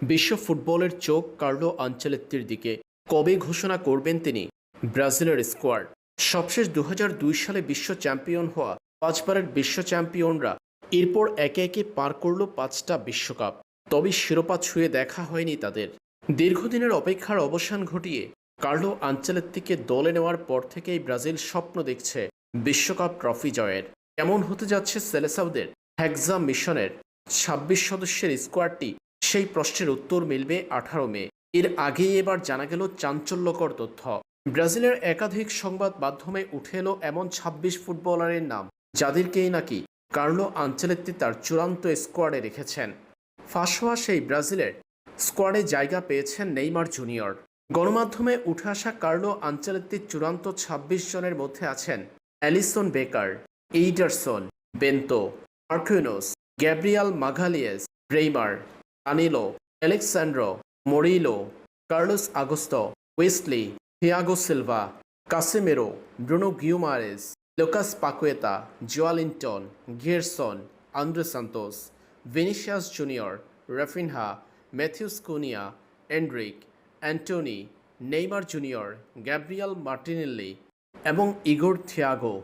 বিশ্ব ফুটবলের চোখ কার্লো আনচেলত্তির দিকে। কবে ঘোষণা করবেন তিনি ব্রাজিলের স্কোয়াড? সবশেষ ২০০২ সালে বিশ্ব চ্যাম্পিয়ন হওয়া পাঁচবারের বিশ্ব চ্যাম্পিয়নরা এরপর একে একে পার করল পাঁচটা বিশ্বকাপ। তবে শিরোপা ছুঁয়ে দেখা হয়নি তাদের। দীর্ঘদিনের অপেক্ষার অবসান ঘটিয়ে কার্লো আনচেলত্তিকে দলে নেওয়ার পর থেকেই ব্রাজিল স্বপ্ন দেখছে বিশ্বকাপ ট্রফি জয়ের। কেমন হতে যাচ্ছে সেলেসাওদের হেক্সা মিশনের ২৬ সদস্যের স্কোয়াডটি, সেই প্রশ্নের উত্তর মিলবে ১৮ মে। এর আগেই এবার জানা গেল চাঞ্চল্যকর তথ্য। ব্রাজিলের একাধিক সংবাদ মাধ্যমে উঠে এলো এমন ২৬ ফুটবলারের নাম, যাদেরকেই নাকি কার্লো আনচেলত্তি তার চূড়ান্ত স্কোয়াডে রেখেছেন। ফাঁস হওয়া সেই ব্রাজিলের স্কোয়াডে জায়গা পেয়েছেন নেইমার জুনিয়র। গণমাধ্যমে উঠে আসা কার্লো আনচেলত্তির চূড়ান্ত ২৬ জনের মধ্যে আছেন Alisson Becker, Ederson, Bento, Marquinhos, Gabriel Magalhaes, Bremer, Danilo, Alex Sandro, Murillo, Carlos Augusto, Wesley, Thiago Silva, Casemiro, Bruno Guimaraes, Lucas Paqueta, Joelinton, Gerson, Andrey Santos, Vinicius Junior, Raphinha, Matheus Cunha, Endrick, Antony, Neymar Junior, Gabriel Martinelli এবং Igor Thiago.